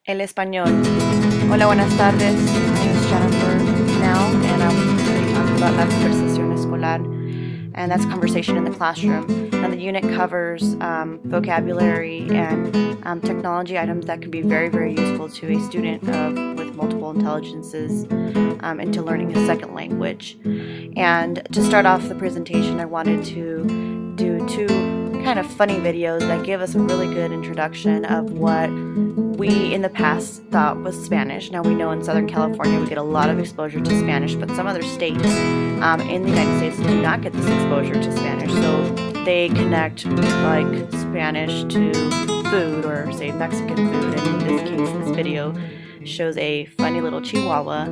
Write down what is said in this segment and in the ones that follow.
El español. Hola, buenas tardes. My name is Jennifer now, and I'm going to be talking about la conversación escolar, and that's conversation in the classroom. And the unit covers vocabulary and technology items that can be very, very useful to a student with multiple intelligences into learning a second language. And to start off the presentation, I wanted to do two kind of funny videos that give us a really good introduction of what we in the past thought was Spanish. Now we know in Southern California we get a lot of exposure to Spanish, but some other states in the United States do not get this exposure to Spanish. So they connect like Spanish to food, or say Mexican food. And in this case, this video shows a funny little Chihuahua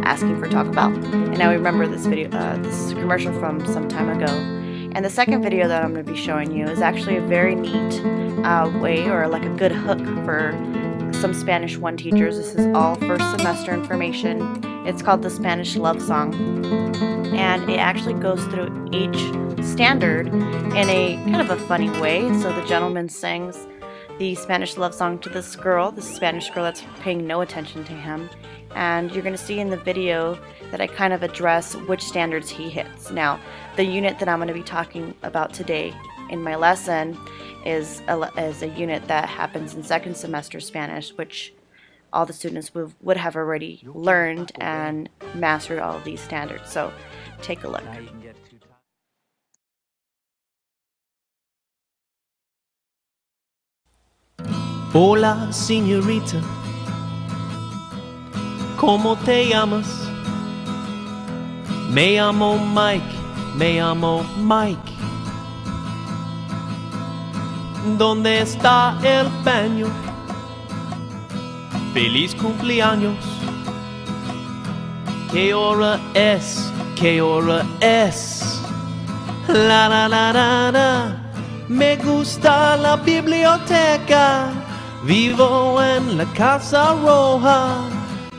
asking for Taco Bell. And now we remember this video, this commercial from some time ago. And the second video that I'm going to be showing you is actually a very neat way, or like a good hook for some Spanish 1 teachers. This is all first semester information. It's called the Spanish Love Song. And it actually goes through each standard in a kind of a funny way. So the gentleman sings the Spanish love song to this girl, this Spanish girl that's paying no attention to him. And you're going to see in the video that I kind of address which standards he hits. Now, the unit that I'm going to be talking about today in my lesson is a unit that happens in second semester Spanish, which all the students would have already learned and mastered all of these standards. So take a look. Hola, señorita. ¿Cómo te llamas? Me llamo Mike. ¿Dónde está el baño? Feliz cumpleaños. ¿Qué hora es? ¿Qué hora es? La la la la la. Me gusta la biblioteca. Vivo en la Casa Roja.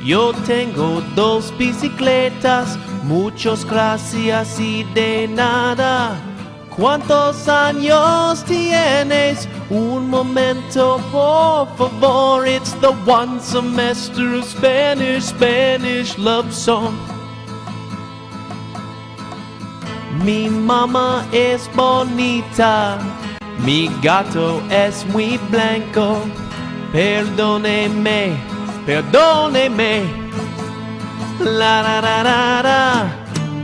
Yo tengo 2 bicicletas. Muchas gracias y de nada. ¿Cuántos años tienes? Un momento, por favor. It's the 1 semester of Spanish love song. Mi mamá es bonita. Mi gato es muy blanco. Perdóneme. La la la la la.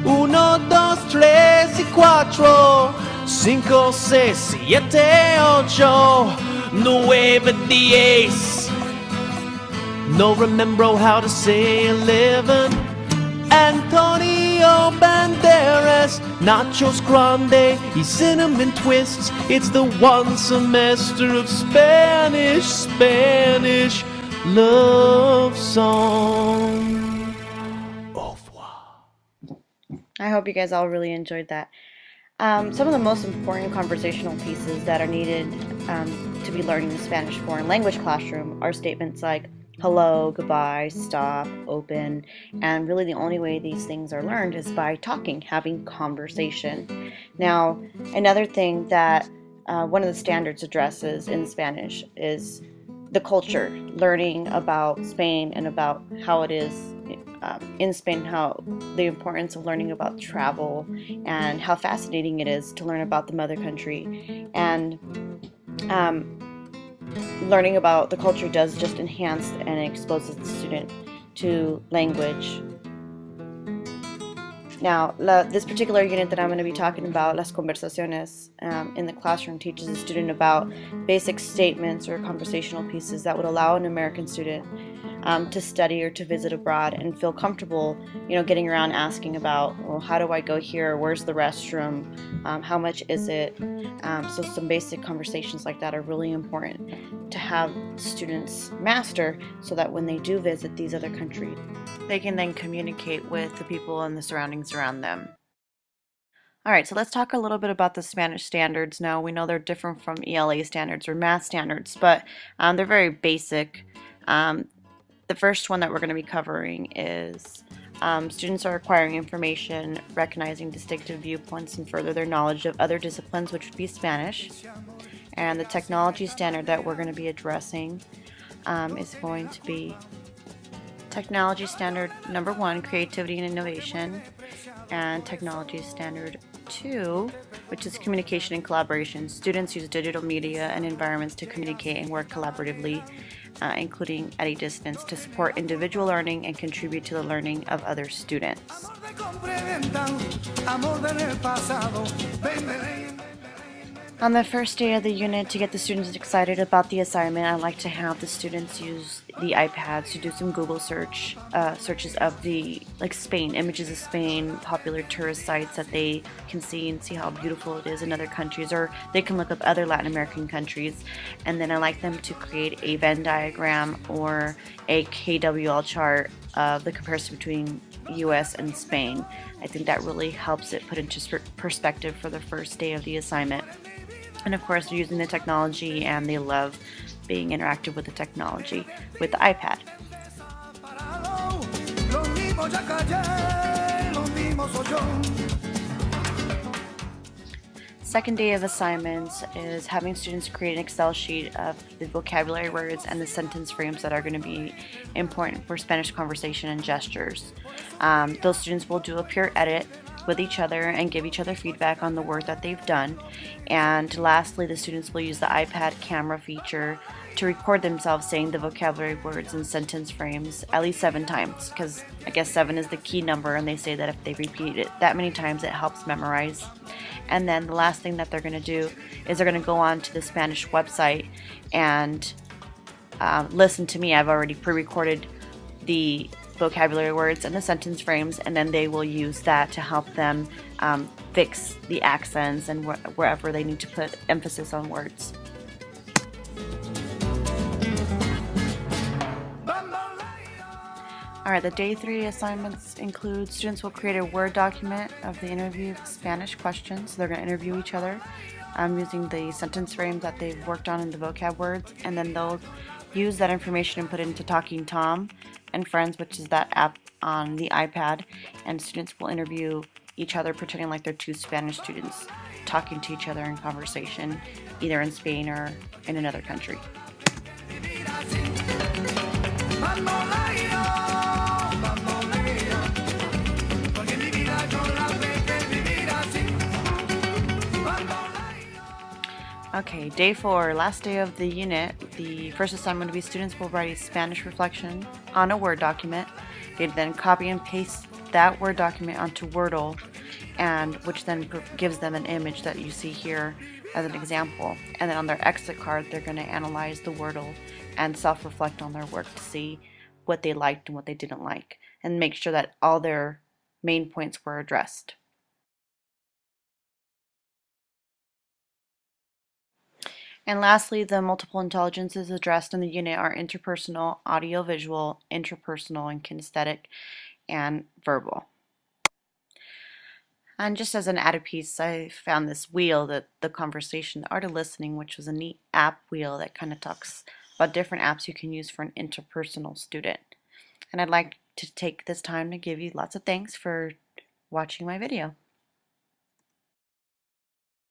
1, 2, 3 y 4, 5, 6, 7, 8, 9, 10. No remember how to say 11. Antonio Banderas, nachos grande y cinnamon twists. It's the 1 semester of Spanish love song. Au revoir. I hope you guys all really enjoyed that. Some of the most important conversational pieces that are needed to be learning the Spanish foreign language classroom are statements like hello, goodbye, stop, open, and really the only way these things are learned is by talking, having conversation. Now, another thing that one of the standards addresses in Spanish is the culture, learning about Spain and about how it is in Spain, how the importance of learning about travel and how fascinating it is to learn about the mother country. And learning about the culture does just enhance and exposes the student to language. Now, this particular unit that I'm going to be talking about, Las Conversaciones, in the classroom teaches a student about basic statements or conversational pieces that would allow an American student to study or to visit abroad and feel comfortable, getting around asking about, well, how do I go here? Where's the restroom? How much is it? So some basic conversations like that are really important to have students master so that when they do visit these other countries, they can then communicate with the people and the surroundings around them. Alright, so let's talk a little bit about the Spanish standards now. We know they're different from ELA standards or math standards, but they're very basic. The first one that we're going to be covering is students are acquiring information, recognizing distinctive viewpoints, and further their knowledge of other disciplines, which would be Spanish. And the technology standard that we're going to be addressing is going to be Technology Standard number 1, Creativity and Innovation, and Technology Standard 2, which is Communication and Collaboration. Students use digital media and environments to communicate and work collaboratively, including at a distance, to support individual learning and contribute to the learning of other students. On the first day of the unit, to get the students excited about the assignment, I like to have the students use the iPads to do some Google searches of Spain, images of Spain, popular tourist sites that they can see and see how beautiful it is in other countries, or they can look up other Latin American countries. And then I like them to create a Venn diagram or a KWL chart of the comparison between US and Spain. I think that really helps it put into perspective for the first day of the assignment. And of course, they're using the technology and they love being interactive with the technology with the iPad. Second day of assignments is having students create an Excel sheet of the vocabulary words and the sentence frames that are going to be important for Spanish conversation and gestures. Those students will do a peer edit with each other and give each other feedback on the work that they've done. And lastly, the students will use the iPad camera feature to record themselves saying the vocabulary words and sentence frames at least 7 times, because I guess 7 is the key number, and they say that if they repeat it that many times it helps memorize. And then the last thing that they're going to do is they're going to go on to the Spanish website and listen to me. I've already pre-recorded the vocabulary words and the sentence frames, and then they will use that to help them fix the accents and wherever they need to put emphasis on words. Alright, the day 3 assignments include students will create a Word document of the interview Spanish questions. So they're going to interview each other using the sentence frames that they've worked on in the vocab words, and then they'll use that information and put it into Talking Tom and Friends, which is that app on the iPad, and students will interview each other pretending like they're 2 Spanish students talking to each other in conversation, either in Spain or in another country. Okay, day 4, last day of the unit. The first assignment will be students will write a Spanish reflection on a Word document. They then copy and paste that Word document onto Wordle, and which then gives them an image that you see here as an example. And then on their exit card, they're going to analyze the Wordle and self-reflect on their work to see what they liked and what they didn't like, and make sure that all their main points were addressed. And lastly, the multiple intelligences addressed in the unit are interpersonal, audio-visual, intrapersonal, and kinesthetic, and verbal. And just as an added piece, I found this wheel, the conversation, the art of listening, which was a neat app wheel that kind of talks about different apps you can use for an interpersonal student. And I'd like to take this time to give you lots of thanks for watching my video.